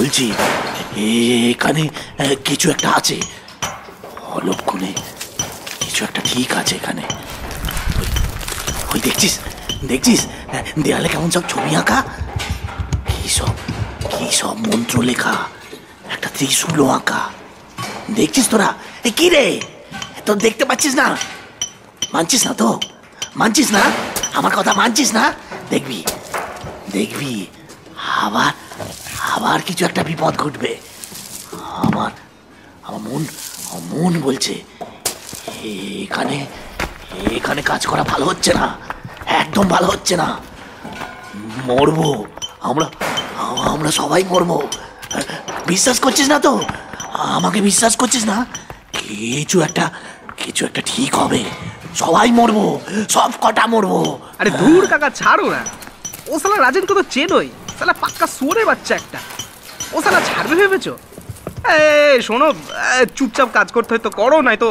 বলছি এখানে কিছু একটা আছে, অলক্ষণে কিছু একটা ঠিক আছে এখানে। ওই দেখছিস দেখছিস দেয়ালে কেমন সব ছবি আঁকা, কি সব মন্ত্র লেখা, একটা ত্রিশূলও আঁকা। দেখছিস তোরা? কি রে, তোর দেখতে পাচ্ছিস না? মানছিস না তো? মানছিস না আমার কথা? মানছিস না? দেখবি দেখবি আবার আবার কিছু একটা বিপদ ঘটবে। আমার মন বলছে এখানে এখানে কাজ করা ভালো হচ্ছে না, একদম ভালো হচ্ছে না। মরবো আমরা সবাই মরবো। বিশ্বাস করছিস না তো? আমাকে বিশ্বাস করছিস না? কিছু একটা ঠিক হবে, সবাই মরবো, সব কটা মরবো। আরে দূর কাকা, ছাড়ো না। ও শালা রাজেনকে তো চেনোই, শালা পাক্কা সোরে বাচ্চা একটা। ও শালা ছাড়বে ভেবেছো? শোনো, চুপচাপ কাজ করতে হয় তো করো, নয়তো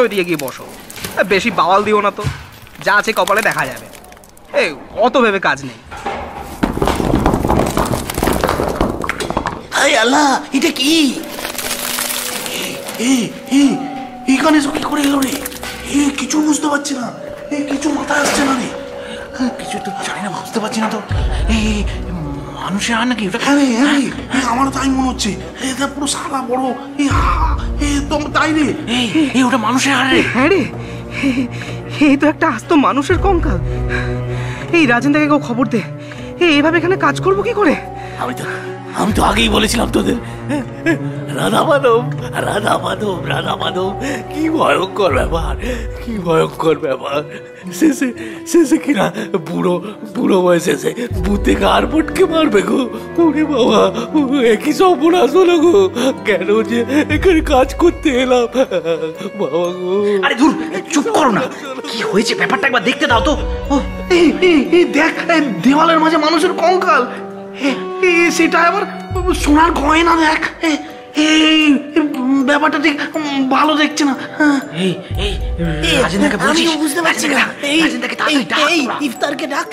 ওইদিকে গিয়ে বসো। বেশি বাওয়াল দিও না তো, যা আছে কপালে দেখা যাবে। অত ভেবে কাজ নেই। আল্লাহ, এটা কি? এখানে কি করে এলো রে? কিছু বুঝতে পারছি না, কিছু মাথায় আসছে না রে, কিছু তো জানি না, বুঝতে পারছি না তো। মানুষের আর নাকি? আমারও তাই মনে হচ্ছে, এটা পুরো সাদা বড়, তাই রে, ওটা মানুষের আর রে। হ্যাঁ রে, এই তো একটা আস্ত মানুষের কঙ্কাল। এই রাজেন থেকে কেউ খবর দে, এইভাবে এখানে কাজ করবো কি করে? আমি তো আগেই বলেছিলাম তোদের, রাধা মাধব, কি ভয়ঙ্কর ব্যাপার। শেষে কিনা বুড়ো বয়সে ভূতে গার পটকে মারবে গো। ওরে বাবা, একই সর্বনাশ হলো গো, কেন যে এখানে কাজ করতে এলাম বাবা গো। আরে ধুর, চুপ করো না, কি হয়েছে ব্যাপারটা একবার দেখতে দাও তো। দেখ, দেওয়ালের মাঝে মানুষের কঙ্কাল, সেটা আবার সোনার গয়না। দেখ, এই ব্যাপারটা ঠিক ভালো দেখছে না। আমি বুঝতে পারছি না। ইফতারকে ডাক।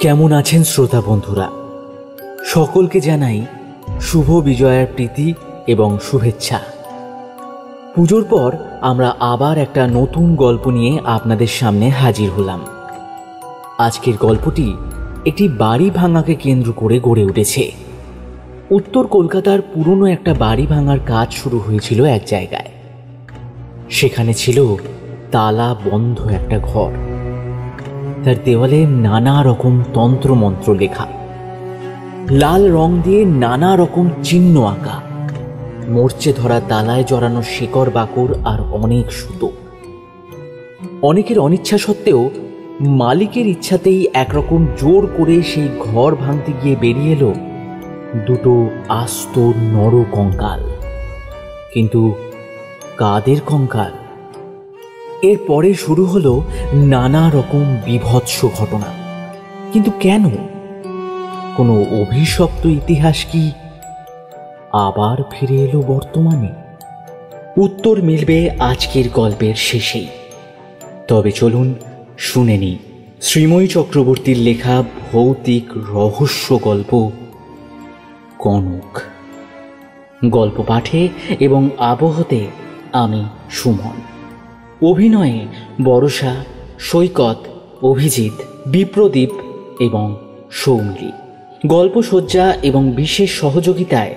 কেমন আছেন শ্রোতা বন্ধুরা? সকলকে জানাই শুভ বিজয়ার প্রীতি এবং শুভেচ্ছা। পুজোর পর আমরা আবার একটা নতুন গল্প নিয়ে আপনাদের সামনে হাজির হলাম। আজকের গল্পটি একটি বাড়ি ভাঙাকে কেন্দ্র করে গড়ে উঠেছে। উত্তর কলকাতার পুরনো একটা বাড়ি ভাঙার কাজ শুরু হয়েছিল এক জায়গায়। সেখানে ছিল তালা বন্ধ একটা ঘর, তার দেওয়ালে নানা রকম তন্ত্রমন্ত্র লেখা, লাল রং দিয়ে নানা রকম চিহ্ন আঁকা, মরচে ধরা তালায় জড়ানো শিকড় বাকড় আর অনেক সুতো। অনেকের অনিচ্ছা সত্ত্বেও মালিকের ইচ্ছাতেই একরকম জোর করে সেই ঘর ভাঙতে গিয়ে বেরিয়ে এলো দুটো আস্ত নর কঙ্কাল। কিন্তু কাদের কঙ্কাল? এরপরে শুরু হলো নানা রকম বীভৎস ঘটনা। কিন্তু কেন? কোনো অভিশপ্ত ইতিহাস কি আবার ফিরে এলো বর্তমানে? উত্তর মিলবে আজকের গল্পের শেষেই। তবে চলুন শুনে নিই শ্রীময়ী চক্রবর্তীর লেখা ভৌতিক রহস্য গল্প কনক। গল্প পাঠে এবং আবহতে আমি সুমন। অভিনয়ে বরষা, সৈকত, অভিজিৎ, বিপ্রদীপ এবং সৌম্যী। গল্পসজ্জা এবং বিশেষ সহযোগিতায়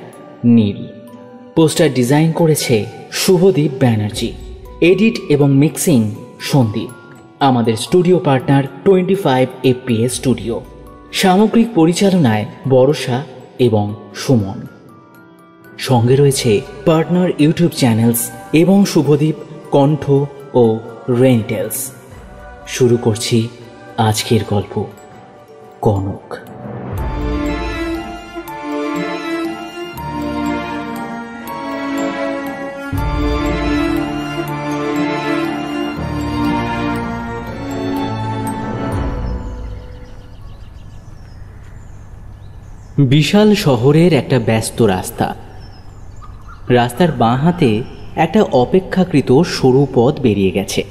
নীল। পোস্টার ডিজাইন করেছে শুভদীপ ব্যানার্জি। এডিট এবং মিক্সিং সন্দীপ। আমাদের স্টুডিও পার্টনার 25 FPS স্টুডিও। সামগ্রিক পরিচালনায় বরষা, এবং সুমন। সঙ্গে রয়েছে পার্টনার ইউটিউব চ্যানেলস এবং শুভদীপ কণ্ঠ ও রেন্টেলস। শুরু করছি আজকের গল্প কনক। বিশাল শহরের একটা ব্যস্ত রাস্তা। রাস্তার বাঁ হাতে একটা অপেক্ষাকৃত সরু পথ বেরিয়ে গেছে।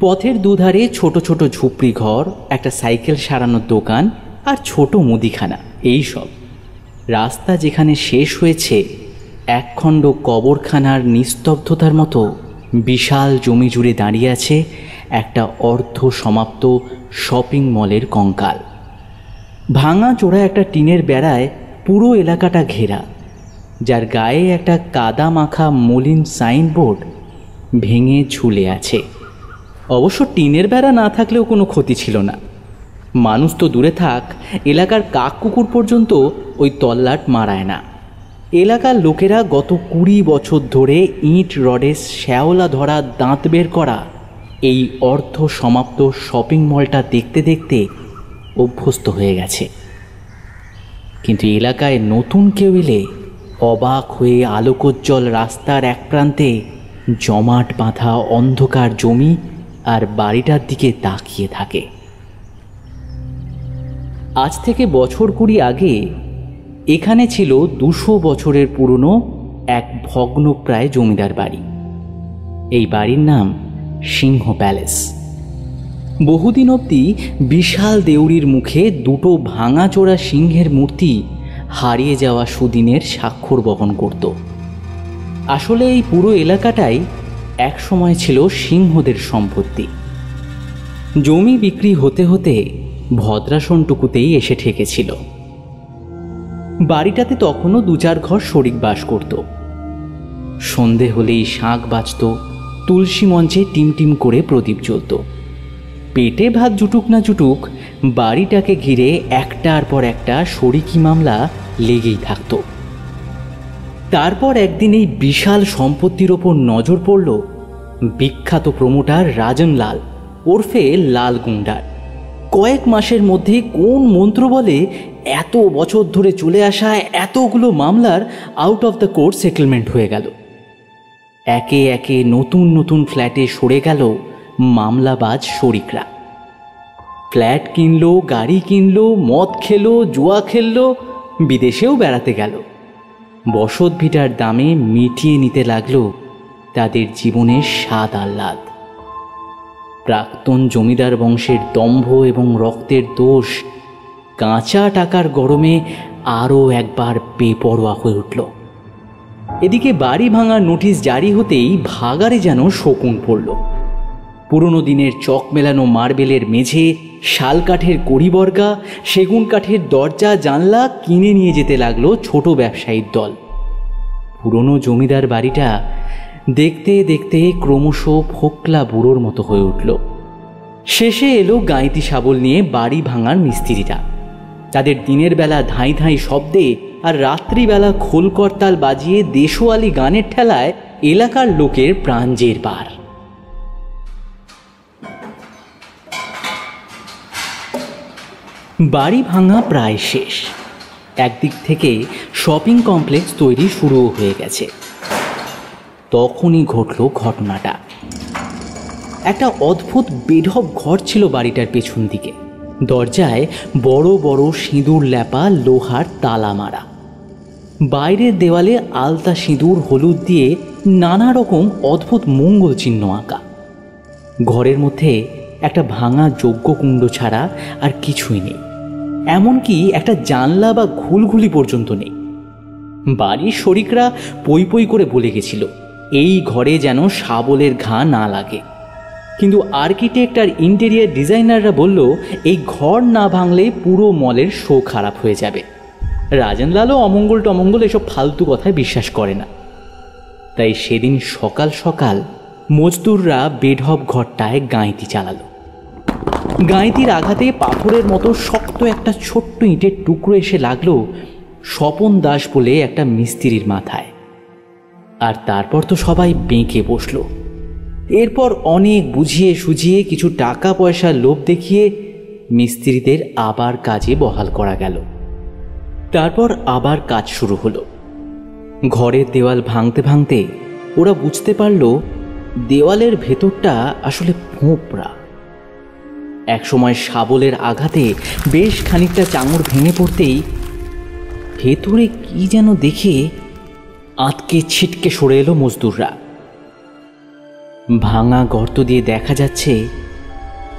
পথের দুধারে ছোট ছোট ঝুপড়ি ঘর, একটা সাইকেল সারানোর দোকান আর ছোট মুদিখানা, এই সব। রাস্তা যেখানে শেষ হয়েছে একখণ্ড কবরখানার নিস্তব্ধতার মতো বিশাল জমি জুড়ে দাঁড়িয়ে আছে একটা অর্ধ সমাপ্ত শপিং মলের কঙ্কাল। ভাঙা চোরা একটা টিনের বেড়ায় পুরো এলাকাটা ঘেরা, যার গায়ে একটা কাদা মাখা মলিন সাইনবোর্ড ভেঙে ঝুলে আছে। অবশ্য টিনের বেড়া না থাকলেও কোনো ক্ষতি ছিল না। মানুষ তো দূরে থাক, এলাকার কাক কুকুর পর্যন্ত ওই তল্লাট মারায় না। এলাকার লোকেরা গত 20 বছর ধরে ইট রডে শ্যাওলা ধরা দাঁত বের করা এই অর্ধ সমাপ্ত শপিং মলটা দেখতে দেখতে অভ্যস্ত হয়ে গেছে। কিন্তু এলাকায় নতুন কেউ এলে অবাক হয়ে আলোকোজ্জ্বল রাস্তার এক প্রান্তে জমাট বাঁধা অন্ধকার জমি আর বাড়িটার দিকে তাকিয়ে থাকে। আজ থেকে বছর 20 আগে এখানে ছিল 200 বছরের পুরনো এক ভগ্নপ্রায় জমিদার বাড়ি। এই বাড়ির নাম সিংহ প্যালেস। বহুদিন অবধি বিশাল দেউড়ির মুখে দুটো ভাঙাচোরা সিংহের মূর্তি হারিয়ে যাওয়া সুদিনের স্বাক্ষর বহন করত। আসলে এই পুরো এলাকাটাই একসময় ছিল সিংহদের সম্পত্তি। জমি বিক্রি হতে হতে ভদ্রাসনটুকুতেই এসে ঠেকেছিল। বাড়িটাতে তখনও 2-4 ঘর শরিক বাস করত। সন্ধে হলেই শাঁখ বাজত, তুলসী মঞ্চে টিমটিম করে প্রদীপ জ্বলত। পেটে ভাত জুটুক না জুটুক, বাড়িটাকে ঘিরে একটার পর একটা শরিকি মামলা লেগেই থাকত। তারপর একদিন এই বিশাল সম্পত্তির ওপর নজর পড়ল বিখ্যাত প্রমোটার রাজন লাল ওরফে লাল গুন্ডার। কয়েক মাসের মধ্যে কোন মন্ত্র বলে এত বছর ধরে চলে আসা এতগুলো মামলার out of the court settlement হয়ে গেল। একে একে নতুন নতুন ফ্ল্যাটে সরে গেল মামলাবাজ শরিকরা। ফ্ল্যাট কিনলো, গাড়ি কিনলো, মদ খেলো, জুয়া খেললো, বিদেশেও বেড়াতে গেল। বসত ভিটার দামে মিটিয়ে নিতে লাগলো তাদের জীবনের স্বাদ আহ্লাদ। প্রাক্তন জমিদার বংশের দম্ভ এবং রক্তের দোষ কাঁচা টাকার গরমে আরও একবার বেপরোয়া হয়ে উঠল। এদিকে বাড়ি ভাঙার নোটিশ জারি হতেই ভাগাড়ে যেন শকুন পড়ল। পুরনো দিনের চক মেলানো মার্বেলের মেঝে, শাল কাঠের কড়িবর্গা, সেগুন কাঠের দরজা জানলা কিনে নিয়ে যেতে লাগলো ছোট ব্যবসায়ীর দল। পুরনো জমিদার বাড়িটা দেখতে দেখতে ক্রমশ ফোকলা বুড়োর মতো হয়ে উঠল। শেষে এলো গাঁইতি শাবল নিয়ে বাড়ি ভাঙার মিস্ত্রিরা। তাদের দিনের বেলা ধাঁই ধাঁই শব্দে আর রাত্রিবেলা খোল করতাল বাজিয়ে দেশোয়ালি গানের ঠেলায় এলাকার লোকের প্রাণ জেরবার। বাড়ি ভাঙা প্রায় শেষ। একদিক থেকে শপিং কমপ্লেক্স তৈরি শুরুও হয়ে গেছে। তখনই ঘটল ঘটনাটা। একটা অদ্ভুত বেঢপ ঘর ছিল বাড়িটার পেছন দিকে। দরজায় বড় বড় সিঁদুর ল্যাপা লোহার তালা মারা। বাইরের দেওয়ালে আলতা সিঁদুর হলুদ দিয়ে নানা রকম অদ্ভুত মঙ্গল চিহ্ন আঁকা। ঘরের মধ্যে একটা ভাঙা যজ্ঞকুণ্ড ছাড়া আর কিছুই নেই। এমনকি একটা জানলা বা ঘুলঘুলি পর্যন্ত নেই। বাড়ির শরিকরা পই পই করে বলে গেছিল এই ঘরে যেন শাবলের ঘা না লাগে। কিন্তু আর্কিটেক্ট আর ইন্টেরিয়ার ডিজাইনাররা বলল এই ঘর না ভাঙলে পুরো মলের শো খারাপ হয়ে যাবে। রাজনলালও অমঙ্গল টমঙ্গল এসব ফালতু কথায় বিশ্বাস করে না। তাই সেদিন সকাল সকাল মজদুররা বেঢপ ঘরটায় গাঁইতি চালালো। গাঁইতির আঘাতে পাথরের মতো শক্ত একটা ছোট্ট ইটের টুকরো এসে লাগলো স্বপন দাস বলে একটা মিস্ত্রির মাথায়। আর তারপর তো সবাই বেঁকে বসল। এরপর অনেক বুঝিয়ে সুঝিয়ে কিছু টাকা পয়সার লোভ দেখিয়ে মিস্ত্রিদের আবার কাজে বহাল করা গেল। তারপর আবার কাজ শুরু হলো। ঘরের দেওয়াল ভাঙতে ভাঙতে ওরা বুঝতে পারল দেওয়ালের ভেতরটা আসলে ফোঁপড়া। একসময় শাবলের আঘাতে বেশ খানিকটা চাঙড় ভেঙে পড়তেই ভেতরে কি যেন দেখে আঁতকে ছিটকে সরে এলো মজদুররা। ভাঙা গর্ত দিয়ে দেখা যাচ্ছে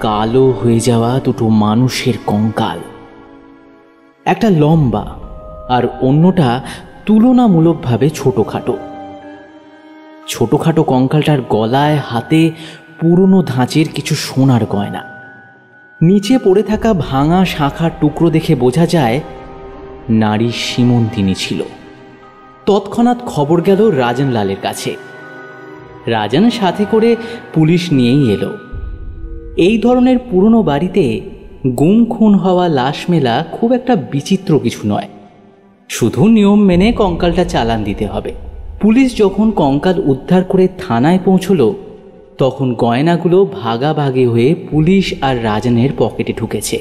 কালো হয়ে যাওয়া দুটো মানুষের কঙ্কাল, একটা লম্বা আর অন্যটা তুলনামূলকভাবে ছোটখাটো। ছোটখাটো কঙ্কালটার গলায় হাতে পুরনো ধাঁচের কিছু সোনার গয়না। নিচে পড়ে থাকা ভাঙা শাখার টুকরো দেখে বোঝা যায় নারী সীমন্তিনী ছিল। তৎক্ষণাৎ খবর গেল রাজন লালের কাছে। রাজন সাথে করে পুলিশ নিয়েই এলো। এই ধরনের পুরনো বাড়িতে গুম খুন হওয়া লাশ মেলা খুব একটা বিচিত্র কিছু নয়, শুধু নিয়ম মেনে কঙ্কালটা চালান দিতে হবে। পুলিশ যখন কঙ্কাল উদ্ধার করে থানায় পৌঁছলো তখন গয়নাগুলো ভাগাভাগি হয়ে পুলিশ আর রাজনের পকেটে ঢুকেছে।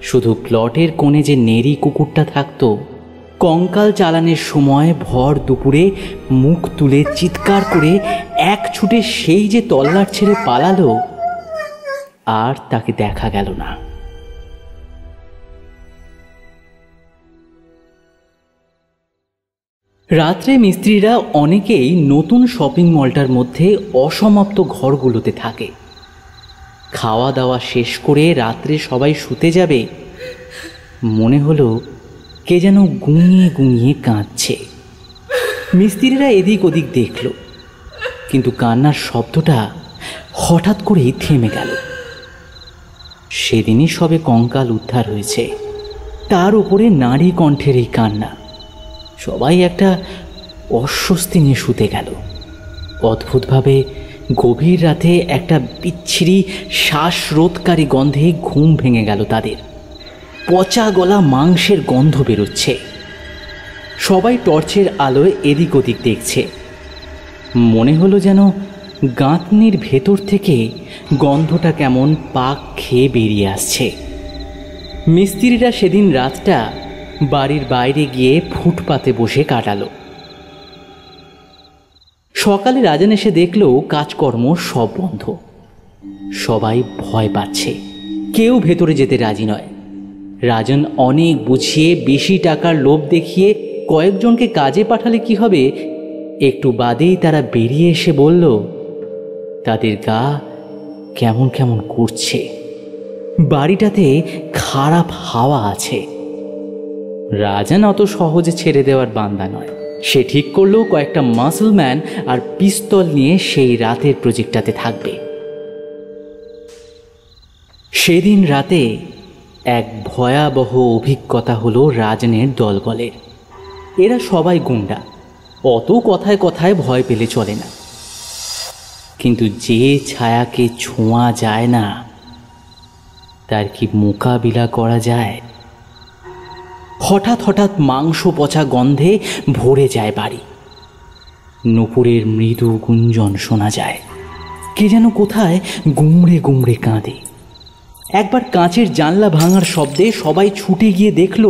শুধু প্লটের কোণে যে নেড়ি কুকুরটা থাকতো, কঙ্কাল চালানের সময় ভর দুপুরে মুখ তুলে চিৎকার করে এক ছুটে সেই যে তল্লাট ছেড়ে পালালো, আর তাকে দেখা গেল না। রাত্রে মিস্ত্রিরা অনেকেই নতুন শপিং মলটার মধ্যে অসমাপ্ত ঘরগুলোতে থাকে। খাওয়া দাওয়া শেষ করে রাত্রে সবাই শুতে যাবে, মনে হলো কে যেন গুঁইয়ে গুঁইয়ে কাঁদছে। মিস্ত্রিরা এদিক ওদিক দেখল, কিন্তু কান্নার শব্দটা হঠাৎ করেই থেমে গেল। সেদিনই সবে কঙ্কাল উদ্ধার হয়েছে, তার উপরে নারী কণ্ঠের এই কান্না। সবাই একটা অস্বস্তি নিয়ে শুতে গেল। অদ্ভুতভাবে গভীর রাতে একটা বিচ্ছিরি শ্বাসরোধকারী গন্ধে ঘুম ভেঙে গেল তাদের। পচা গলা মাংসের গন্ধ বেরোচ্ছে। সবাই টর্চের আলোয় এদিক ওদিক দেখছে। মনে হলো যেন গাঁথনির ভেতর থেকে গন্ধটা কেমন পাক খেয়ে বেরিয়ে আসছে। মিস্ত্রিরা সেদিন রাতটা বাড়ির বাইরে গিয়ে ফুটপাতে বসে কাটালো। সকালে রাজন এসে দেখলো কাজকর্ম সব বন্ধ। সবাই ভয় পাচ্ছে, কেউ ভেতরে যেতে রাজি নয়। রাজন অনেক বুঝিয়ে বেশি টাকার লোভ দেখিয়ে কয়েকজনকে কাজে পাঠালে কি হবে, একটু বাদেই তারা বেরিয়ে এসে বলল তাদের গা কেমন কেমন করছে, বাড়িটাতে খারাপ হাওয়া আছে। রাজন অত সহজে ছেড়ে দেওয়ার বান্দা নয়। সে ঠিক করলো কয়েকটা মাসলম্যান আর পিস্তল নিয়ে সেই রাতের প্রজেক্টটাতে থাকবে। সেদিন রাতে এক ভয়াবহ অভিজ্ঞতা হলো রাজনের দলবলের। এরা সবাই গুন্ডা, অত কথায় কথায় ভয় পেলে চলে না। কিন্তু যে ছায়াকে ছোঁয়া যায় না তার কি মোকাবিলা করা যায়? হঠাৎ হঠাৎ মাংস পচা গন্ধে ভরে যায় বাড়ি। নুপুরের মৃদু গুঞ্জন শোনা যায়। কে যেন কোথায় গুমড়ে গুমড়ে কাঁদে। একবার কাঁচের জানলা ভাঙার শব্দে সবাই ছুটে গিয়ে দেখল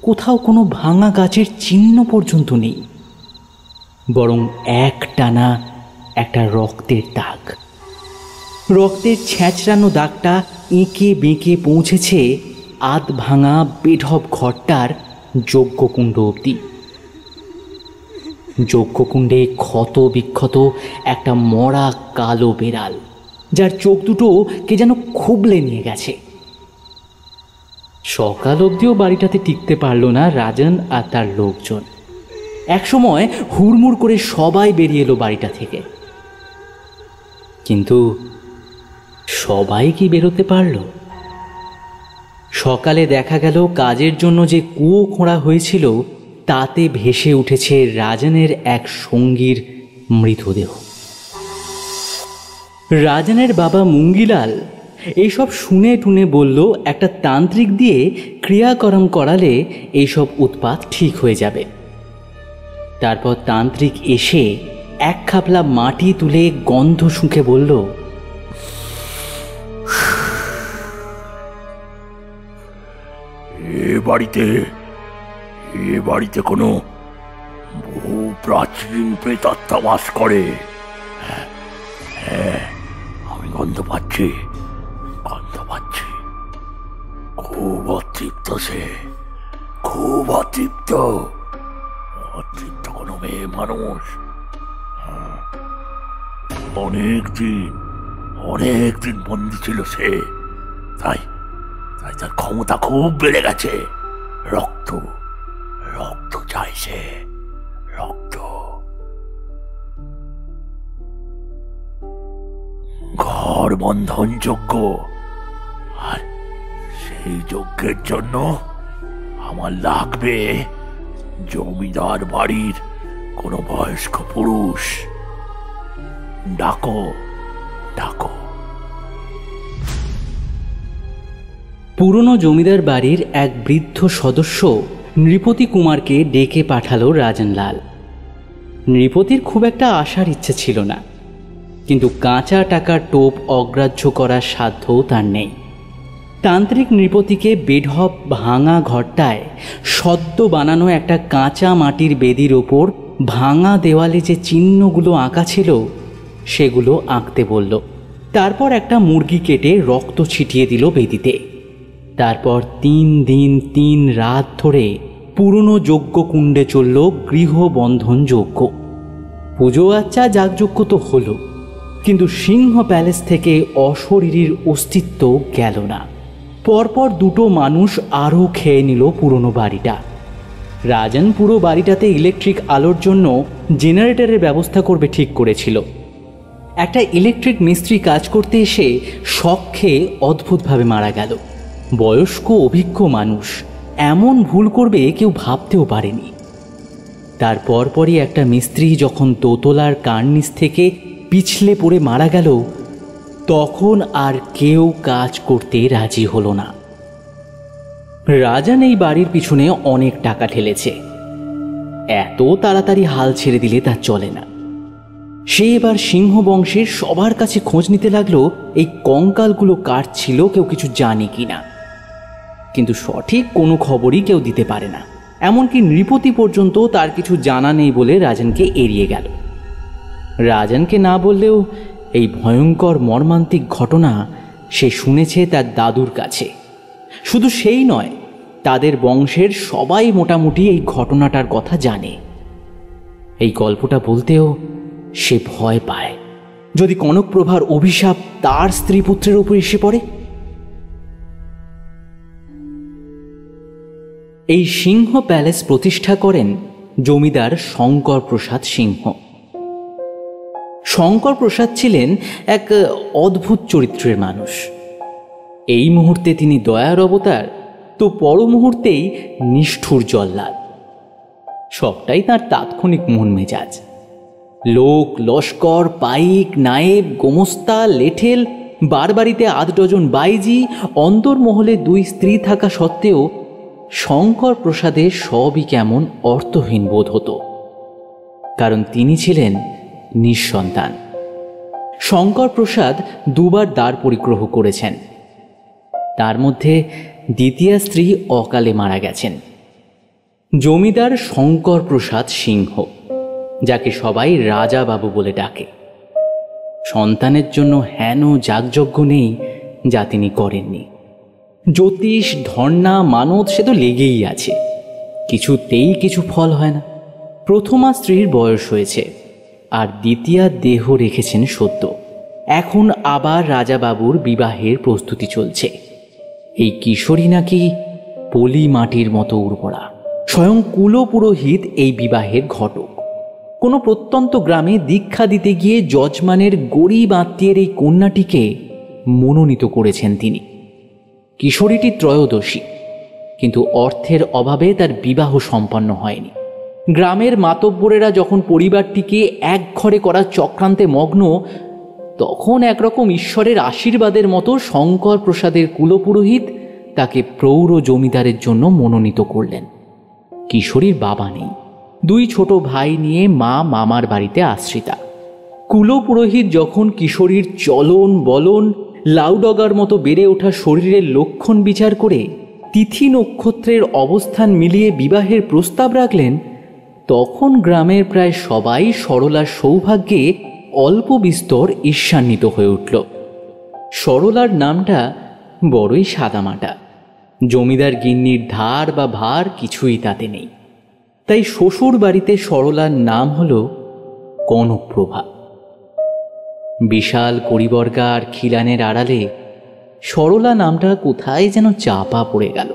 কোথাও কোনো ভাঙা গাছের চিহ্ন পর্যন্ত নেই, বরং একটানা একটা রক্তের দাগ। রক্তের ছেঁচড়ানো দাগটা এঁকে বেঁকে পৌঁছেছে আধ ভাঙা বেঢপ ঘরটার যজ্ঞকুণ্ড অবধি। যজ্ঞকুণ্ডে ক্ষত বিক্ষত একটা মরা কালো বেড়াল, যার চোখ দুটো কে যেন খুবলে নিয়ে গেছে। সকাল অবধিও বাড়িটাতে টিকতে পারল না রাজন আর তার লোকজন। একসময় হুড়মুড় করে সবাই বেরিয়ে এলো বাড়িটা থেকে, কিন্তু সবাই কি বেরোতে পারল? সকালে দেখা গেল কাজের জন্য যে কুয়ো খোঁড়া হয়েছিল তাতে ভেসে উঠেছে রাজনের এক সঙ্গীর মৃতদেহ। রাজনের বাবা মুঙ্গিলাল এইসব শুনে টুনে বলল একটা তান্ত্রিক দিয়ে ক্রিয়াকরণ করালে এইসব উৎপাত ঠিক হয়ে যাবে। তারপর তান্ত্রিক এসে এক খাপলা মাটি তুলে গন্ধ শুঁকে বলল, এ বাড়িতে কোনো বহু প্রাচীন প্রেতাত্মা বাস করে। হ্যাঁ, আমি গন্ধ পাচ্ছি। খুব অতৃপ্ত সে, খুব অতৃপ্ত কোনো মেয়ে মানুষ। অনেক দিন বন্দী ছিল সে, তাই তার ক্ষমতা খুব বেড়ে গেছে। রক্ত চাই সে, রক্ত। ঘর বন্ধন যজ্ঞ, আর সেই যজ্ঞের জন্য আমার লাগবে জমিদার বাড়ির কোনো বয়স্ক পুরুষ। ডাকো। পুরনো জমিদার বাড়ির এক বৃদ্ধ সদস্য নৃপতি কুমারকে ডেকে পাঠালো রাজনলাল। নৃপতির খুব একটা আসার ইচ্ছে ছিল না, কিন্তু কাঁচা টাকার টোপ অগ্রাহ্য করার সাধ্যও তার নেই। তান্ত্রিক নৃপতিকে বেঢপ ভাঙা ঘরটায় সদ্য বানানো একটা কাঁচা মাটির বেদির ওপর ভাঙা দেওয়ালে যে চিহ্নগুলো আঁকা ছিল সেগুলো আঁকতে বলল। তারপর একটা মুরগি কেটে রক্ত ছিটিয়ে দিল বেদিতে। তারপর 3 দিন 3 রাত ধরে পুরনো যজ্ঞকুণ্ডে চলল গৃহবন্ধন যজ্ঞ। পুজো আচ্চা যাগযজ্ঞ তো হলো, কিন্তু সিংহ প্যালেস থেকে অশরীরীর অস্তিত্ব গেল না। পরপর 2টো মানুষ আরও খেয়ে নিল পুরনো বাড়িটা। রাজন পুরো বাড়িটাতে ইলেকট্রিক আলোর জন্য জেনারেটরের ব্যবস্থা করবে ঠিক করেছিল। একটা ইলেকট্রিক মিস্ত্রি কাজ করতে এসে শক খেয়ে অদ্ভুতভাবে মারা গেল। বয়স্ক অভিজ্ঞ মানুষ, এমন ভুল করবে কেউ ভাবতেও পারেনি। তার পরপরই একটা মিস্ত্রি যখন দোতলার কার্নিস থেকে পিছলে পড়ে মারা গেল, তখন আর কেউ কাজ করতে রাজি হলো না। রাজান এই বাড়ির পিছনে অনেক টাকা ঠেলেছে, এত তাড়াতাড়ি হাল ছেড়ে দিলে তা চলে না। সে এবার সিংহ বংশের সবার কাছে খোঁজ নিতে লাগলো এই কঙ্কালগুলো কার ছিল, কেউ কিছু জানে কিনা। কিন্তু সঠিক কোনো খবরই কেউ দিতে পারে না। এমনকি নৃপতি পর্যন্ত তার কিছু জানা নেই বলে রাজানকে এড়িয়ে গেল। রাজানকে না বললেও এই ভয়ঙ্কর মর্মান্তিক ঘটনা সে শুনেছে তার দাদুর কাছে। শুধু সেই নয়, তাদের বংশের সবাই মোটামুটি এই ঘটনাটার কথা জানে। এই গল্পটা বলতেও সে ভয় পায়, যদি কনকপ্রভার অভিশাপ তার স্ত্রী পুত্রের উপর এসে পড়ে। এই সিংহ প্যালেস প্রতিষ্ঠা করেন জমিদার শঙ্কর প্রসাদ সিংহ। শঙ্কর প্রসাদ ছিলেন এক অদ্ভুত চরিত্রের মানুষ। এই মুহূর্তে তিনি দয়ার অবতার, তো পর মুহূর্তেই নিষ্ঠুর জল্লাদ। সবটাই তার তাৎক্ষণিক মন মেজাজ। লোক, লস্কর, পাইক, নায়েব, গোমস্তা, লেঠেল, বারবাড়িতে 8 ডজন বাইজি, অন্তর্মহলে 2 স্ত্রী থাকা সত্ত্বেও শঙ্কর প্রসাদের সবই কেমন অর্থহীন বোধ হতো, কারণ তিনি ছিলেন নিঃসন্তান। শঙ্কর প্রসাদ 2 বার দ্বার পরিগ্রহ করেছেন, তার মধ্যে দ্বিতীয় স্ত্রী অকালে মারা গেছেন। জমিদার শঙ্কর প্রসাদ সিংহ, যাকে সবাই রাজা বাবু বলে ডাকে, সন্তানের জন্য হেন যাগযজ্ঞ নেই যা তিনি করেননি। জ্যোতিষ, ধর্ণা, মানত সে তো লেগেই আছে, কিছুতেই কিছু ফল হয় না। প্রথমা স্ত্রীর বয়স হয়েছে, আর দ্বিতীয়া দেহ রেখেছেন সদ্য। এখন আবার রাজাবাবুর বিবাহের প্রস্তুতি চলছে। এই কিশোরী নাকি পলি মাটির মতো উর্বরা। স্বয়ং কুলপুরোহিত এই বিবাহের ঘটক। কোনো প্রত্যন্ত গ্রামে দীক্ষা দিতে গিয়ে যজমানের গরিব আত্মীয়ের এই কন্যাটিকে মনোনীত করেছেন তিনি। কিশোরীটি ত্রয়োদশী, কিন্তু অর্থের অভাবে তার বিবাহ সম্পন্ন হয়নি। গ্রামের মাতব্বরেরা যখন পরিবারটিকে এক ঘরে করার চক্রান্তে মগ্ন, তখন একরকম ঈশ্বরের আশীর্বাদের মতো শঙ্কর প্রসাদের কুলপুরোহিত তাকে প্রৌঢ় জমিদারের জন্য মনোনীত করলেন। কিশোরীর বাবা নেই, 2 ছোট ভাই নিয়ে মা মামার বাড়িতে আশ্রিতা। কুলপুরোহিত যখন কিশোরীর চলন বলন, লাউডগার মতো বেড়ে ওঠা শরীরের লক্ষণ বিচার করে তিথি নক্ষত্রের অবস্থান মিলিয়ে বিবাহের প্রস্তাব রাখলেন, তখন গ্রামের প্রায় সবাই সরলার সৌভাগ্যে অল্প বিস্তর ঈর্ষান্বিত হয়ে উঠল। সরলার নামটা বড়ই সাদামাটা, জমিদার গিন্নির ধার বা ভার কিছুই তাতে নেই। তাই শ্বশুর বাড়িতে সরলার নাম হল কনকপ্রভা। বিশাল করিবর্গা আর খিলানের আড়ালে সরলা নামটা কোথায় যেন চাপা পড়ে গেল।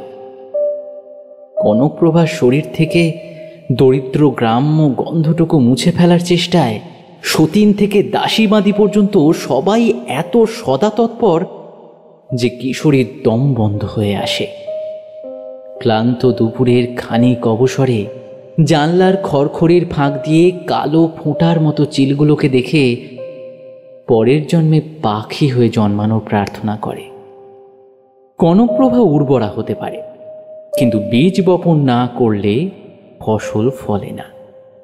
কনকপ্রভার শরীর থেকে দরিদ্র গ্রাম্য গন্ধটুকু মুছে ফেলার চেষ্টায় সতীন থেকে দাসীবাদী পর্যন্ত সবাই এত সদা তৎপর যে কিশোরীর দম বন্ধ হয়ে আসে। ক্লান্ত দুপুরের খানিক অবসরে জানলার খড়খড়ির ফাঁক দিয়ে কালো ফোঁটার মতো চিলগুলোকে দেখে পরের জন্মে পাখি হয়ে জন্মানোর প্রার্থনা করে। কনকপ্রভা উর্বরা হতে পারে, কিন্তু বীজ বপন না করলে ফসল ফলে না।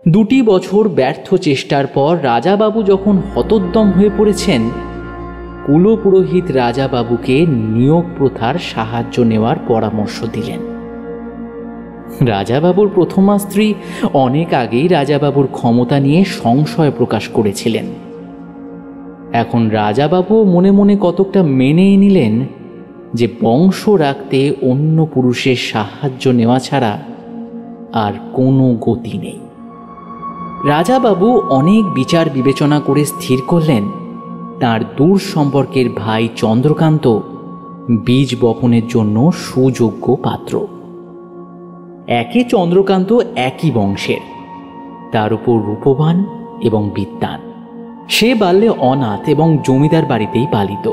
2 বছর ব্যর্থ চেষ্টার পর রাজাবাবু যখন হতোদ্যম হয়ে পড়েছেন, কুলপুরোহিত রাজাবাবুকে নিয়োগ প্রথার সাহায্য নেওয়ার পরামর্শ দিলেন। রাজাবাবুর প্রথমা স্ত্রী অনেক আগেই রাজাবাবুর ক্ষমতা নিয়ে সংশয় প্রকাশ করেছিলেন। এখন রাজাবাবু মনে মনে কতকটা মেনে নিলেন যে বংশ রাখতে অন্য পুরুষের সাহায্য নেওয়া ছাড়া আর কোনো গতি নেই। রাজাবাবু অনেক বিচার বিবেচনা করে স্থির করলেন তাঁর দূর সম্পর্কের ভাই চন্দ্রকান্ত বীজ বপনের জন্য সুযোগ্য পাত্র। একে চন্দ্রকান্ত একই বংশের, তার উপর রূপবান এবং বিদ্বান। সে বাল্যে অনাথ এবং জমিদার বাড়িতেই পালিত।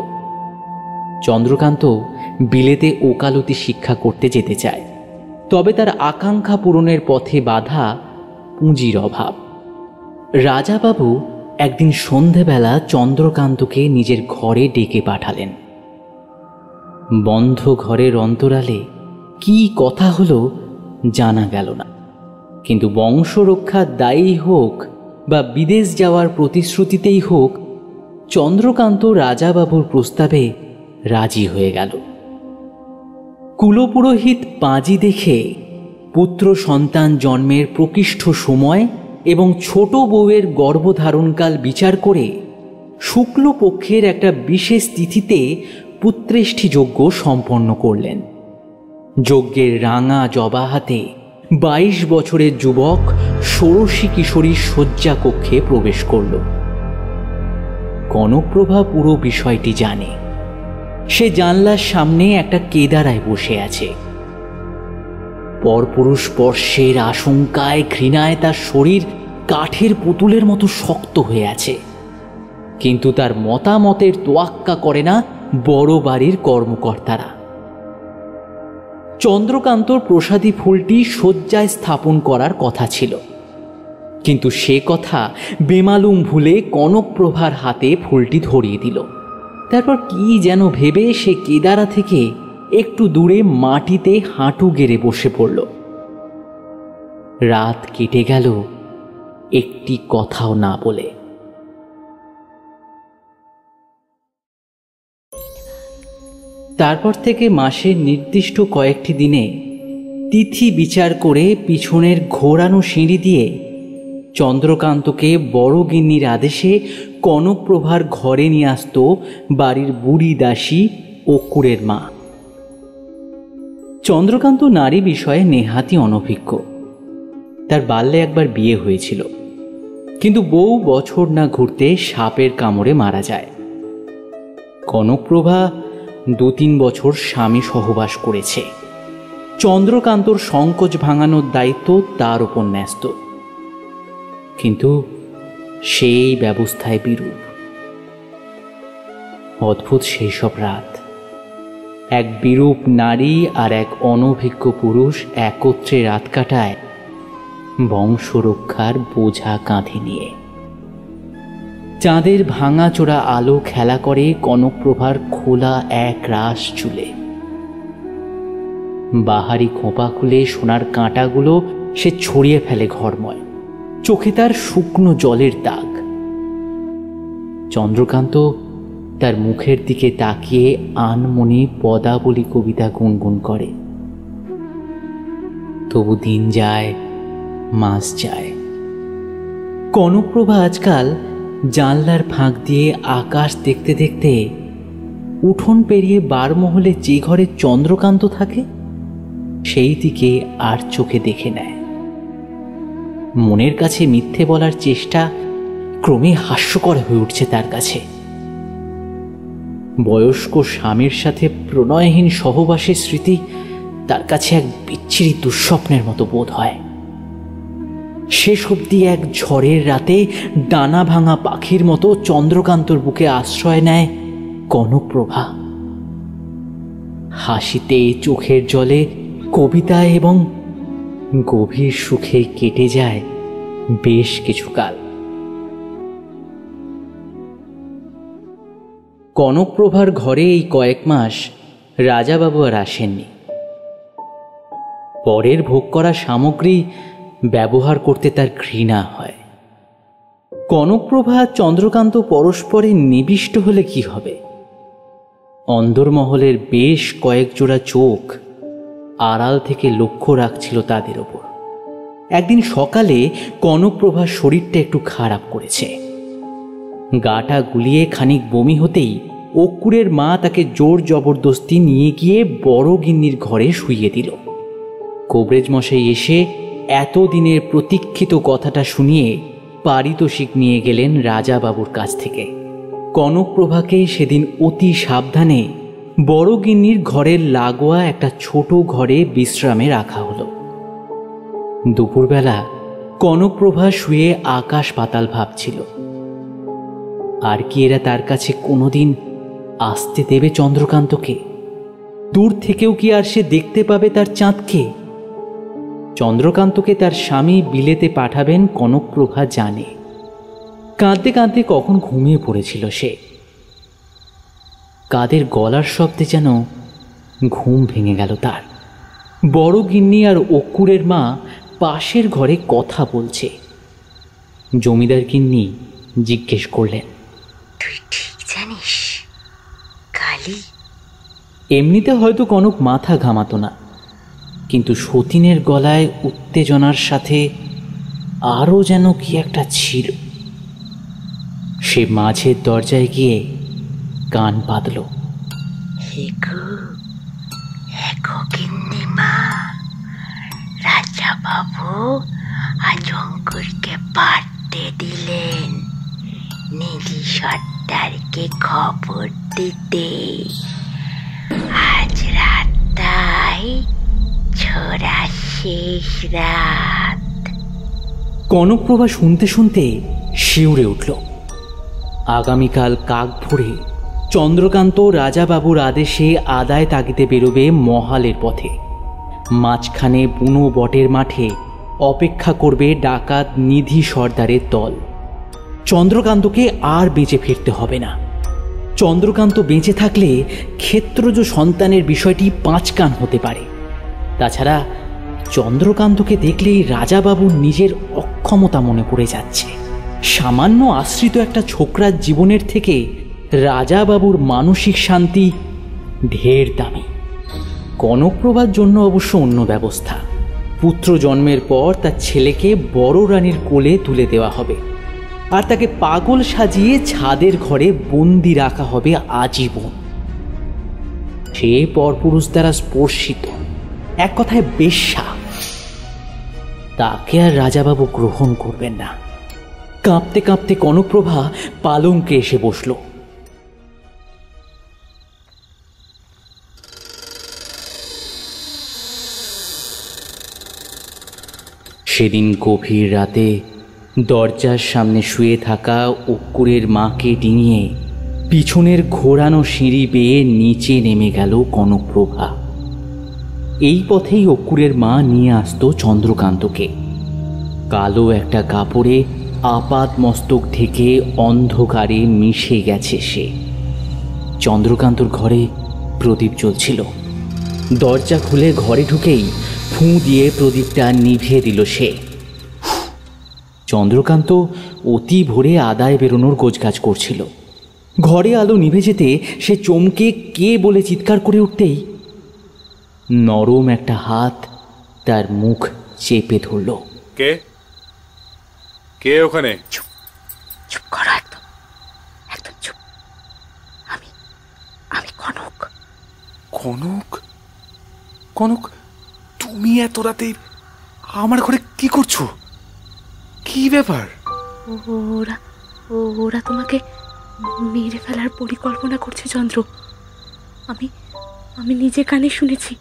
চন্দ্রকান্ত বিলেতে ওকালতি শিক্ষা করতে যেতে চায়, তবে তার আকাঙ্ক্ষা পূরণের পথে বাধা পুঁজির অভাব। রাজাবাবু একদিন সন্ধেবেলা চন্দ্রকান্তকে নিজের ঘরে ডেকে পাঠালেন। বন্ধ ঘরের অন্তরালে কি কথা হলো জানা গেল না, কিন্তু বংশরক্ষার দায়ী হোক বা বিদেশ যাওয়ার প্রতিশ্রুতিতেই হোক, চন্দ্রকান্ত রাজাবাবুর প্রস্তাবে রাজি হয়ে গেল। কুলপুরোহিত পাঁজি দেখে পুত্র সন্তান জন্মের প্রকৃষ্ট সময় এবং ছোট বউয়ের গর্ভধারণকাল বিচার করে শুক্লপক্ষের একটা বিশেষ তিথিতে পুত্রেষ্ঠি যজ্ঞ সম্পন্ন করলেন। যজ্ঞের রাঙা জবা হাতে 22 বছরের যুবক ষোড়শী কিশোরীর শয্যা কক্ষে প্রবেশ করল। কনকপ্রভা পুরো বিষয়টি জানে। সে জানলার সামনে একটা কেদারায় বসে আছে। পরপুরুষ স্পর্শের আশঙ্কায় ঘৃণায় তার শরীর কাঠের পুতুলের মতো শক্ত হয়ে আছে, কিন্তু তার মতামতের তোয়াক্কা করে না বড় বাড়ির কর্মকর্তারা। চন্দ্রকান্তর প্রসাদী ফুলটি শয্যায় স্থাপন করার কথা ছিল, কিন্তু সে কথা বেমালুম ভুলে কনকপ্রভার হাতে ফুলটি ধরিয়ে দিল। তারপর কি যেন ভেবে সে কেদারা থেকে একটু দূরে মাটিতে হাঁটু গেড়ে বসে পড়ল। রাত কেটে গেল একটি কথাও না বলে। তারপর থেকে মাসের নির্দিষ্ট কয়েকটি দিনে তিথি বিচার করে পিছনের ঘোরানো সিঁড়ি দিয়ে চন্দ্রকান্তকে বড় গিন্নির আদেশে কনকপ্রভার ঘরে নিয়ে আসত বাড়ির বুড়ি দাসী ও কুড়ের মা। চন্দ্রকান্ত নারী বিষয়ে নেহাতি অনভিজ্ঞ। তার বাল্যে একবার বিয়ে হয়েছিল, কিন্তু বউ বছর না ঘুরতে সাপের কামড়ে মারা যায়। কনকপ্রভা 2-3 বছর স্বামী সহবাস করেছে। চন্দ্রকান্তর সংকোচ ভাঙানোর দায়িত্ব তার উপর ন্যস্ত, কিন্তু সেই ব্যবস্থায় বিরূপ। অদ্ভুত সেই সব রাত, এক বিরূপ নারী আর এক অনভিজ্ঞ পুরুষ একত্রে রাত কাটায় বংশরক্ষার বোঝা কাঁধে নিয়ে। চাঁদের ভাঙাচোরা আলো খেলা করে কনকপ্রভার খোলা এক রাশ চুলে। বাহারি খোঁপা খুলে সোনার কাঁটাগুলো সে ছড়িয়ে ফেলে ঘরময়। চোখে তার শুকনো জলের দাগ। চন্দ্রকান্ত তার মুখের দিকে তাকিয়ে আনমনে পদাবলী কবিতা গুনগুন করে। তবু দিন যায়, মাস যায়। কনকপ্রভা আজকাল জানলার ফাঁক দিয়ে আকাশ দেখতে দেখতে উঠোন পেরিয়ে বারমহলে যে ঘরে চন্দ্রকান্ত থাকে সেই দিকে আর চোখে দেখে নেয়। মনের কাছে মিথ্যে বলার চেষ্টা ক্রমে হাস্যকর হয়ে উঠছে তার কাছে। বয়স্ক স্বামীর সাথে প্রণয়হীন সহবাসের স্মৃতি তার কাছে এক বিচ্ছিরি দুঃস্বপ্নের মতো বোধ হয়। শেষ অবধি এক ঝড়ের রাতে ডানা ভাঙা পাখির মতো চন্দ্রকান্তর বুকে আশ্রয় নেয় কনকপ্রভা। হাসিতে, চোখের জলে, কবিতায় এবং গভীর সুখে কেটে যায় বেশ কিছুকাল। কনকপ্রভার ঘরে এই কয়েক মাস রাজাবাবু আর আসেননি। পরের ভোগ করা সামগ্রী ব্যবহার করতে তার ঘৃণা হয়। কনকপ্রভা আর চন্দ্রকান্ত পরস্পরে নিবিষ্ট হলে কি হবে? অন্দরমহলের বেশ কয়েক জোড়া চোখ আড়াল থেকে লক্ষ্য রাখছিল তাদের ওপর। একদিন সকালে কনকপ্রভার শরীরটা একটু খারাপ করেছে। গাটা গুলিয়ে খানিক বমি হতেই অক্কুরের মা তাকে জোর জবরদস্তি নিয়ে গিয়ে বড় গিন্নির ঘরে শুইয়ে দিল। কবরেজ মশাই এসে এতদিনের প্রতীক্ষিত কথাটা শুনিয়ে পারিতোষিক নিয়ে গেলেন রাজাবাবুর কাছ থেকে। কনকপ্রভাকে সেদিন অতি সাবধানে বড় গিন্নির ঘরের লাগোয়া একটা ছোট ঘরে বিশ্রামে রাখা হলো। দুপুরবেলা কনকপ্রভা শুয়ে আকাশ পাতাল ভাবছিল। আর কি এরা তার কাছে কোনোদিন আসতে দেবে চন্দ্রকান্তকে? দূর থেকেও কি আর সে দেখতে পাবে তার চাঁদকে? চন্দ্রকান্তকে তার স্বামী বিলেতে পাঠাবেন কনকপ্রভা জানে। কাঁদতে কাঁদতে কখন ঘুমিয়ে পড়েছিল সে। কাদের গলার শব্দে যেন ঘুম ভেঙে গেল তার। বড় গিন্নি আর অক্কুরের মা পাশের ঘরে কথা বলছে। জমিদার গিন্নি জিজ্ঞেস করলেন, তুই ঠিক জানিস কালী? এমনিতে হয়তো কনক মাথা ঘামাতো না, কিন্তু সতীনের গলায় উত্তেজনার সাথে আরও যেন কি একটা ছিল। সে মাঝের দরজায় গিয়ে কান বাঁধল। রাজা বাবু আজ অঙ্কুরকে পাঠতে দিলেন নিধি সর্দারকে খবর দিতে। আজ রাতটাই ছোড়া শেষ রাত। কনকপ্রভা শুনতে শুনতে শিউরে উঠল। আগামীকাল কাক ভোরে চন্দ্রকান্ত রাজাবাবুর আদেশে আদায় তাগিতে বেরোবে মহালের পথে। মাঝখানে বুনো বটের মাঠে অপেক্ষা করবে ডাকাত নিধি সর্দারের দল। চন্দ্রকান্তকে আর বেঁচে ফিরতে হবে না। চন্দ্রকান্ত বেঁচে থাকলে ক্ষেত্রজ সন্তানের বিষয়টি পাঁচকান হতে পারে। তাছাড়া চন্দ্রকান্তকে দেখলেই রাজাবাবুর নিজের অক্ষমতা মনে পড়ে যাচ্ছে। সামান্য আশ্রিত একটা ছোকরার জীবনের থেকে রাজাবাবুর মানসিক শান্তি ঢের দামি। কনকপ্রভার জন্য অবশ্য অন্য ব্যবস্থা। পুত্র জন্মের পর তার ছেলেকে বড় রানীর কোলে তুলে দেওয়া হবে, আর তাকে পাগল সাজিয়ে ছাদের ঘরে বন্দি রাখা হবে আজীবন। সে পরপুরুষ দ্বারা স্পর্শিত, এক কথায় বেশ্যা। তাকে আর রাজাবাবু গ্রহণ করবেন না। কাঁপতে কাঁপতে কনকপ্রভা পালঙ্কে এসে বসল। সেদিন গভীর রাতে দরজার সামনে শুয়ে থাকা অক্কুরের মাকে ডিঙিয়ে পিছনের ঘোরানো সিঁড়ি বেয়ে নিচে নেমে গেল কনকপ্রভা। এই পথেই অক্কুরের মা নিয়ে আসতো চন্দ্রকান্তকে। কালো একটা কাপড়ে আপাত মস্তক ঢেকে অন্ধকারে মিশে গেছে সে। চন্দ্রকান্তর ঘরে প্রদীপ জ্বলছিল। দরজা খুলে ঘরে ঢুকেই ফুঁ দিয়ে প্রদীপটা নিভিয়ে দিল সে। চন্দ্রকান্ত অতি ভোরে আদায় বেরোনোর গোছগাছ করছিল। ঘরে আলো নিভে যেতে সে চমকে কে বলে চিৎকার করে উঠতেই নরম একটা হাত তার মুখ চেপে ধরল। কে কে ওখানে? চুপ করো, একদম একদম চুপ। আমি আমি কনক। কনক? কনক, তুমি এত রাতে আমার ঘরে কি করছো? কি ব্যাপার? ওরা ওরা তোমাকে মেরে ফেলার পরিকল্পনা করছে চন্দ্র। আমি আমি নিজে কানে শুনেছি।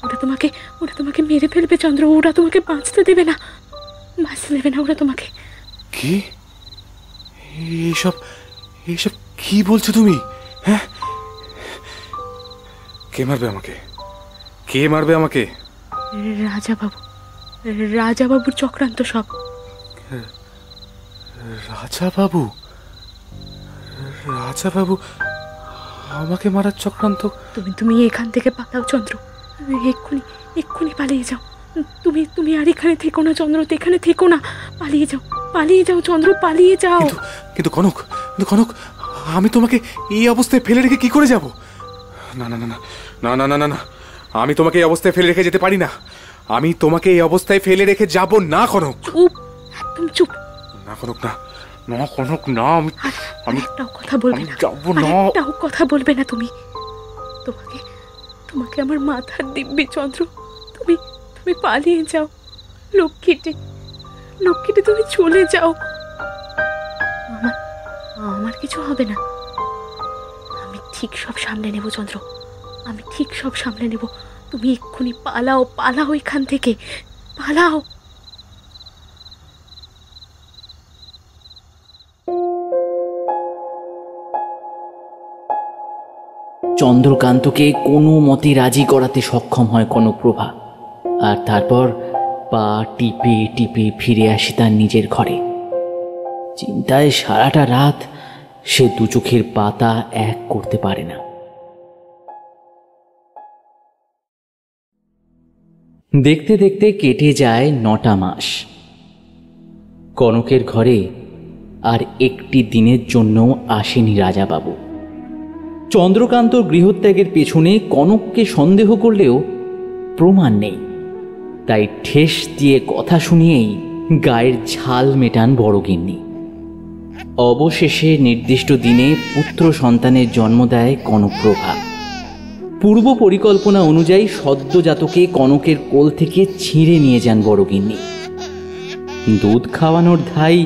ওরা তোমাকে মেরে ফেলবে চন্দ্র। ওরা তোমাকে বাঁচতে দেবে না, ওরা তোমাকে। কি এইসব এইসব কি বলছো তুমি? হ্যাঁ, কে মারবে আমাকে? কে মারবে আমাকে? রাজাবাবুর চক্রান্ত সব। রাজাবাবু? রাজাবাবু আমাকে মারার চক্রান্ত? তুমি এখান থেকে পালাও চন্দ্র, এক্ষুনি পালিয়ে যাও। তুমি আর এখানে থেকো না চন্দ্র, এখানে থেকো না। পালিয়ে যাও চন্দ্র, পালিয়ে যাও। কিন্তু কনক, আমি তোমাকে এই অবস্থায় ফেলে রেখে কি করে যাব? না না না না না না না না না, আমি তোমাকে এই অবস্থায় ফেলে রেখে যেতে পারি না। আমি তোমাকে এই অবস্থায় ফেলে রেখে যাব না কনক। চুপ, একদম চুপ। না কনক, না না কনক, না। আমি একটাও কথা বলবে না, যাবো না। একটাও কথা বলবে না তুমি। তোমাকে আমার মাথার দিব্যি চন্দ্র। তুমি পালিয়ে যাও। লক্ষ্মীটি তুমি চলে যাও। আমার কিছু হবে না। আমি ঠিক সব সামলে নেব চন্দ্র, আমি ঠিক সব সামলে নেব। তুমি এক্ষুনি পালাও এখান থেকে, পালাও। চন্দ্রকান্তকে কোনো মতে রাজি করাতে সক্ষম হয় কনকপ্রভা, আর তারপর পা টিপে টিপে ফিরে আসে তার নিজের ঘরে। চিন্তায় সারাটা রাত সে দু চোখের পাতা এক করতে পারে না। দেখতে দেখতে কেটে যায় 9টা মাস। কনকের ঘরে আর একটি দিনের জন্য আসেনি রাজাবাবু। চন্দ্রকান্তর গৃহত্যাগের পেছনে কনককে সন্দেহ করলেও প্রমাণ নেই, তাই ঠেস দিয়ে কথা শুনিয়েই গায়ের ঝাল মেটান বড়গিন্নি। অবশেষে নির্দিষ্ট দিনে পুত্র সন্তানের জন্ম দেয় কনকপ্রভা। পূর্ব পরিকল্পনা অনুযায়ী সদ্যজাতকে কনকের কোল থেকে ছিঁড়ে নিয়ে যান বড়গিন্নি। দুধ খাওয়ানোর ধাই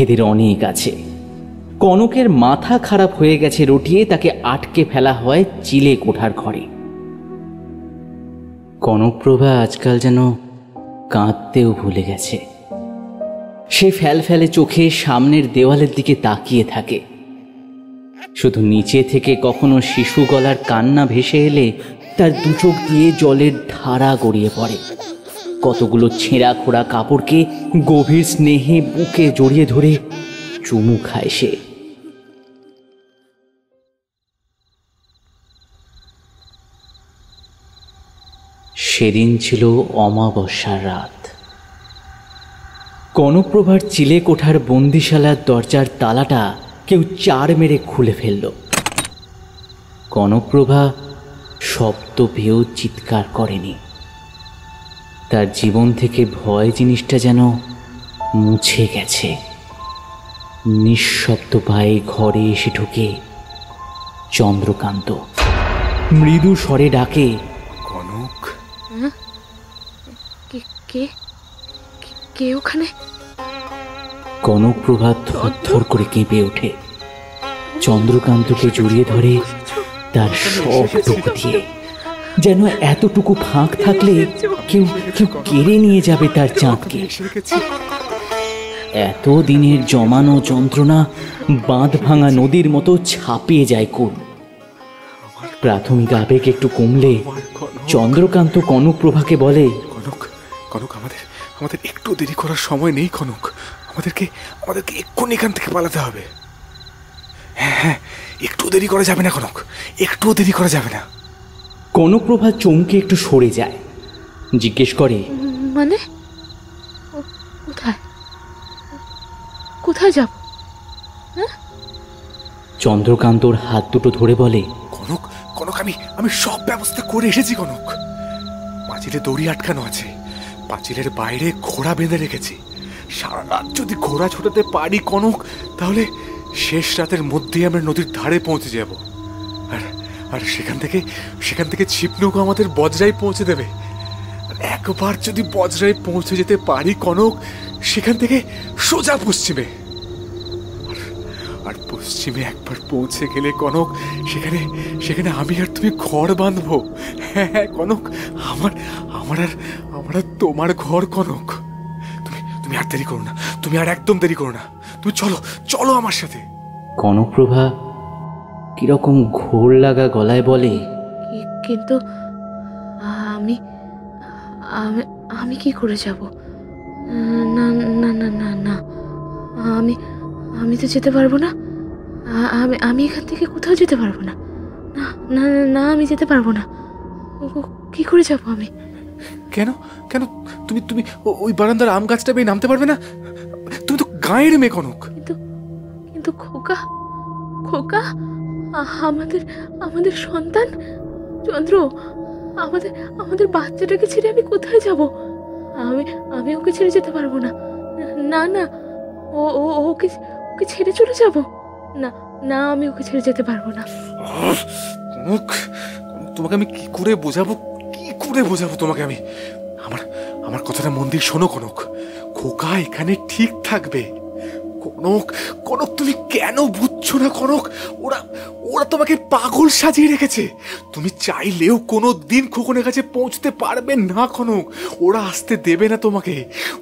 এদের অনেক আছে। কনকের মাথা খারাপ হয়ে গেছে রটিয়ে তাকে আটকে ফেলা হয় চিলে কোঠার ঘরে। কনকপ্রভা আজকাল যেন কাঁদতেও ভুলে গেছে। সে ফ্যালফ্যালে চোখে সামনের দেওয়ালের দিকে তাকিয়ে থাকে। শুধু নিচে থেকে কখনো শিশু গলার কান্না ভেসে এলে তার দু চোখ দিয়ে জলের ধারা গড়িয়ে পড়ে। কতগুলো ছেঁড়া খোড়া কাপড়কে গভীর স্নেহে বুকে জড়িয়ে ধরে চুমু খায় সে। সেদিন ছিল অমাবস্যার রাত। কনকপ্রভার চিলে কোঠার বন্দিশালার দরজার তালাটা কেউ চার মেরে খুলে ফেলল। কনকপ্রভা শব্দ পেয়েও চিৎকার করেনি। তার জীবন থেকে ভয় জিনিসটা যেন মুছে গেছে। নিঃশব্দ পায়ে ঘরে এসে ঢুকে চন্দ্রকান্ত মৃদু স্বরে ডাকে, কনক। কে ওখানে? কনকপ্রভা থরথর করে কেঁপে ওঠে। চন্দ্রকান্তকে জড়িয়ে ধরে তার সব টুকু দিয়ে, যেন এতটুকু ফাঁক থাকলে কেউ কেড়ে নিয়ে যাবে তার চাঁদকে। এত দিনের জমানো যন্ত্রণা বাঁধ ভাঙা নদীর মতো ছাপিয়ে যায় কুল। প্রাথমিক আবেগ একটু কমলে চন্দ্রকান্ত কনকপ্রভাকে বলে, কনক, আমাদের একটু দেরি করার সময় নেই কনক। আমাদেরকে আমাদেরকে এক্ষুনি এখান থেকে পালাতে হবে। হ্যাঁ হ্যাঁ, একটু দেরি করা যাবে না কনক, একটুও দেরি করা যাবে না। কনকপ্রভা চমকে একটু সরে যায়, জিজ্ঞেস করে, মানে কোথায় কোথায় যাব? চন্দ্রকান্তর হাত দুটো ধরে বলে, কনক কনক, আমি সব ব্যবস্থা করে এসেছি কনক। পাঁচিলে দড়ি আটকানো আছে, পাঁচিলের বাইরে ঘোড়া বেঁধে রেখেছি। সারা রাত যদি ঘোড়া ছোটাতে পারি কনক, তাহলে শেষ রাতের মধ্যেই আমরা নদীর ধারে পৌঁছে যাব। আর সেখান থেকে ছিপনৌকা আমাদের বজরায় পৌঁছে দেবে। আর একবার যদি বজরায় পৌঁছে যেতে পারি কনক, সেখান থেকে সোজা পশ্চিমে। আর পশ্চিমে একবার পৌঁছে গেলে কনক, সেখানে আমি আর তুমি ঘর বাঁধবো। হ্যাঁ হ্যাঁ কনক, আমার আর তোমার ঘর কনক। তুমি আর দেরি করো না, তুমি আর একদম দেরি করো না, তুমি চলো চলো আমার সাথে। কনকপ্রভা কিরকম ঘোর লাগা গলায় বলে, কিন্তু আমি আমি আমি কি করে যাব? না না না না না, আমি তো যেতে পারবো না। আমি এখান থেকে কোথাও যেতে পারবো না। না না না, আমি যেতে পারবো না। কি করে যাব আমি? কেন কেন, তুমি ওই বারান্দার আম গাছটা বেয়ে নামতে পারবে না? তুমি তো গাঁয়ের মেয়ে কনক। কিন্তু খোকা খোকা, আমাদের সন্তান চন্দ্র, আমাদের বাচ্চাটাকে ছেড়ে আমি কোথায় যাব? আমি ওকে ছেড়ে যেতে পারবো না। না না, ওকে ছেড়ে চলে যাব? না না, আমি ওকে ছেড়ে যেতে পারবো না। কনক, তোমাকে আমি কি করে বোঝাবো তোমাকে আমি? আমার কথাটা মন দিয়ে শোনো কনক, খোকা এখানে ঠিক থাকবে। কনক কনক, তুমি কেন বুঝছো না কনক? ওরা তোমাকে পাগল সাজিয়ে রেখেছে। তুমি চাইলেও কোনো দিন খোকনের কাছে পৌঁছতে পারবে না কনক। ওরা আসতে দেবে না তোমাকে,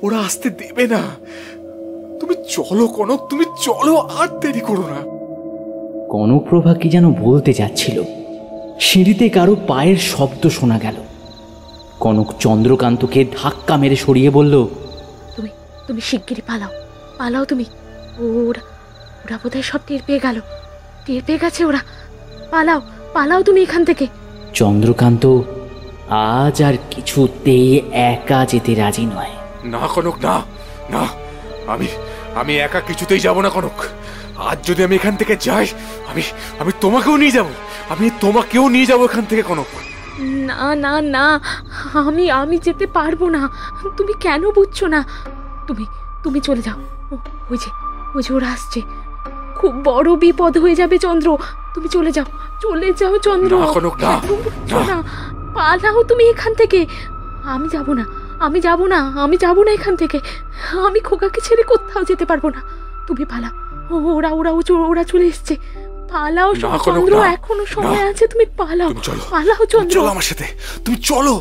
ওরা আসতে দেবে না। তুমি চলো কনক, তুমি চলো, আর দেরি করো না। কনকপ্রভা কি যেন বলতে যাচ্ছিল, সিঁড়িতে কারো পায়ের শব্দ শোনা গেল। কনক চন্দ্রকান্তকে ধাক্কা মেরে সরিয়ে বলল, তুমি শিগগিরই পালাও তুমি। ওরা বোধহয় সব টের পেয়ে গেছে ওরা। পালাও তুমি এখান থেকে। চন্দ্রকান্ত আজ আর কিছুতেই একা যেতে রাজি নয়। না কনক, না না, আমি একা কিছুতেই যাব না কনক। আজ যদি আমি এখান থেকে যাই, আমি তোমাকেও নিয়ে যাব, এখান থেকে কনক। না না না, আমি যেতে পারবো না। তুমি কেন বুঝছো না? তুমি চলে যাও। ওই যে ওরা আসছে, খুব বড় বিপদ হয়ে যাবে চন্দ্র। তুমি চলে যাও চন্দ্র। না, পালাও তুমি এখান থেকে। আমি যাব না এখান থেকে। আমি খোকাকে ছেড়ে কোথাও যেতে পারবো না। তুমি পালাও। ওরা চলে এসছে। পালাও চন্দ্র, এখনো সময় আছে। তুমি পালাও চন্দ্র, আমার সাথে তুমি চলো।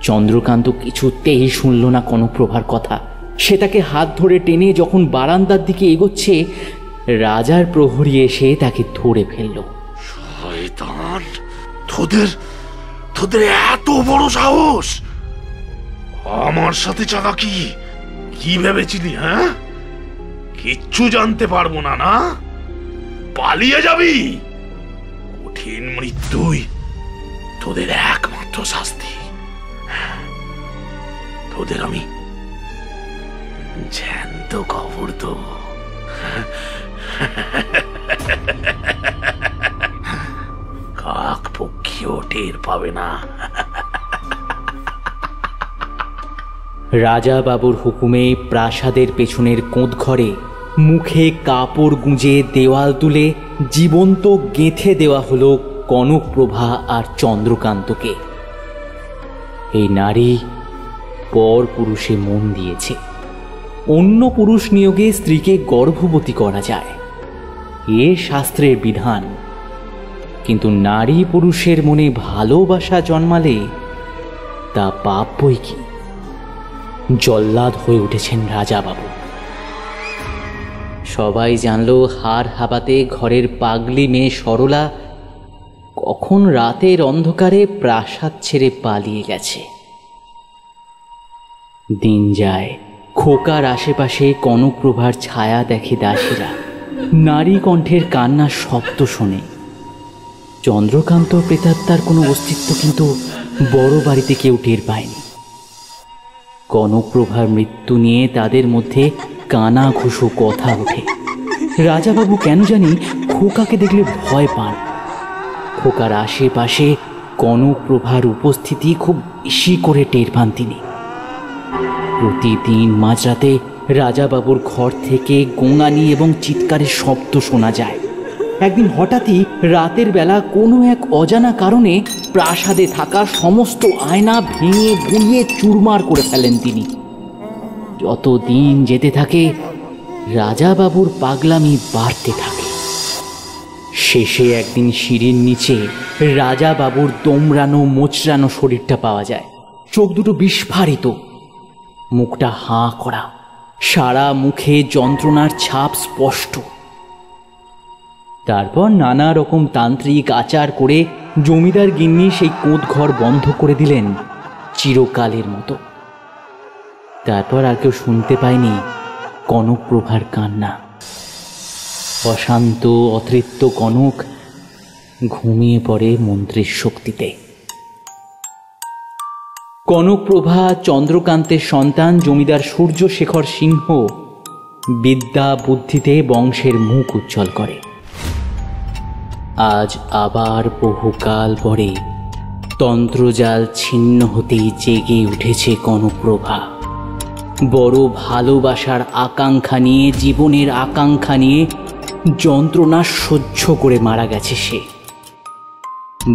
চন্দ্রকান্ত কিছুতেই শুনল না কনকপ্রভার কথা। সে তাকে হাত ধরে টেনে যখন বারান্দার দিকে এগোচ্ছে, রাজার প্রহরী এসে তাকে ধরে ফেলল। শয়তান, তোদের এত বড় সাহস! আমার সাথে চালাকি কি ভেবেছিলি? হ্যাঁ, কিচ্ছু জানতে পারবো না, না? পালিয়ে যাবি? কঠিন মৃত্যুই তোদের একমাত্র শাস্তি। তোদের আমি জ্যান্ত কবর দেব। কাক পক্ষীও টের পাবে না। রাজা বাবুর হুকুমে প্রাসাদের পেছনের কোঁদঘরে মুখে কাপড় গুঁজে দেওয়াল তুলে জীবন্ত গেঁথে দেওয়া হলো কনকপ্রভা আর চন্দ্রকান্তকে। এই নারী পর পুরুষে মন দিয়েছে। অন্য পুরুষ নিয়োগে স্ত্রীকে গর্ভবতী করা যায়, এ শাস্ত্রের বিধান। কিন্তু নারী পুরুষের মনে ভালোবাসা জন্মালে তা পাপ বই কি। জল্লাদ হয়ে উঠেছেন রাজা বাবু। সবাই জানল হার হাবাতে ঘরের পাগলি মেয়ে সরলা কখন রাতের অন্ধকারে প্রাসাদ ছেড়ে পালিয়ে গেছে। দিন যায়, খোকার আশেপাশে কনকপ্রভার ছায়া দেখে দাসীরা, নারী কণ্ঠের কান্নার শব্দ শোনে। চন্দ্রকান্ত প্রেতাত্মার কোনো অস্তিত্ব কিন্তু বড় বাড়িতে কেউ টের পায়নি। কনকপ্রভার মৃত্যু নিয়ে তাদের মধ্যে কানাঘুষো কথা ওঠে। রাজাবাবু কেন জানি খোকাকে দেখলে ভয় পান। খোকার আশেপাশে কনকপ্রভার উপস্থিতি খুব বেশি করে টের পান তিনি। প্রতিদিন মাঝরাতে রাজাবাবুর ঘর থেকে গোঙানি এবং চিৎকারের শব্দ শোনা যায়। একদিন হঠাৎই রাতের বেলা কোনো এক অজানা কারণে প্রাসাদে থাকা সমস্ত আয়না ভেঙে গুঁড়িয়ে চুরমার করে ফেলেন তিনি। যত দিন যেতে থাকে রাজাবাবুর পাগলামি বাড়তে থাকে। শেষে একদিন সিঁড়ির নিচে রাজাবাবুর দমড়ানো মোচড়ানো শরীরটা পাওয়া যায়। চোখ দুটো বিস্ফারিত, মুখটা হাঁ করা, সারা মুখে যন্ত্রণার ছাপ স্পষ্ট। তারপর নানা রকম তান্ত্রিক আচার করে জমিদার গিন্নি সেই কোঁত ঘর বন্ধ করে দিলেন চিরকালের মতো। তারপর আর কেউ শুনতে পায়নি কনকপ্রভার কান্না। অশান্ত অতৃপ্ত কনক ঘুমিয়ে পড়ে মন্ত্রীর শক্তিতে। কনকপ্রভা চন্দ্রকান্তের সন্তান জমিদার সূর্যশেখর সিংহ বিদ্যা বুদ্ধিতে বংশের মুখ উজ্জ্বল করে। আজ আবার বহুকাল পরে তন্ত্রজাল ছিন্ন হতেই জেগে উঠেছে কনকপ্রভা। বড় ভালোবাসার আকাঙ্ক্ষা নিয়ে, জীবনের আকাঙ্ক্ষা নিয়ে যন্ত্রণা সহ্য করে মারা গেছে সে।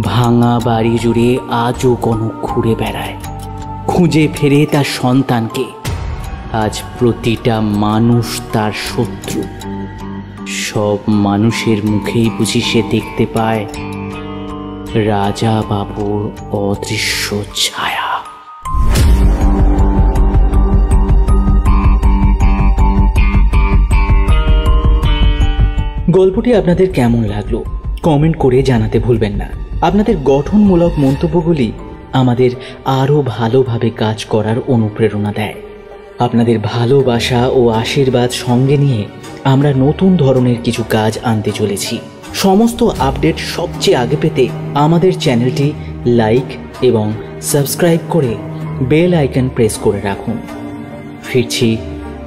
ভাঙা বাড়ি জুড়ে আজও কনক ঘুরে বেড়ায়, খুঁজে ফেরে তার সন্তানকে। আজ প্রতিটা মানুষ তার শত্রু। সব মানুষের মুখেই বুঝি সে দেখতে পায় রাজাবাবুর অদৃশ্য ছায়া। গল্পটি আপনাদের কেমন লাগলো কমেন্ট করে জানাতে ভুলবেন না। আপনাদের গঠনমূলক মন্তব্যগুলি আমাদের আরও ভালোভাবে কাজ করার অনুপ্রেরণা দেয়। আপনাদের ভালোবাসা ও আশীর্বাদ সঙ্গে নিয়ে আমরা নতুন ধরনের কিছু কাজ আনতে চলেছি। সমস্ত আপডেট সবচেয়ে আগে পেতে আমাদের চ্যানেলটি লাইক এবং সাবস্ক্রাইব করে বেল আইকন প্রেস করে রাখুন। ফিরছি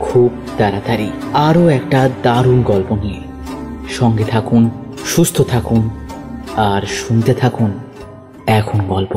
খুব তাড়াতাড়ি আরও একটা দারুণ গল্প নিয়ে। সঙ্গে থাকুন, সুস্থ থাকুন আর শুনতে থাকুন এখন গল্প।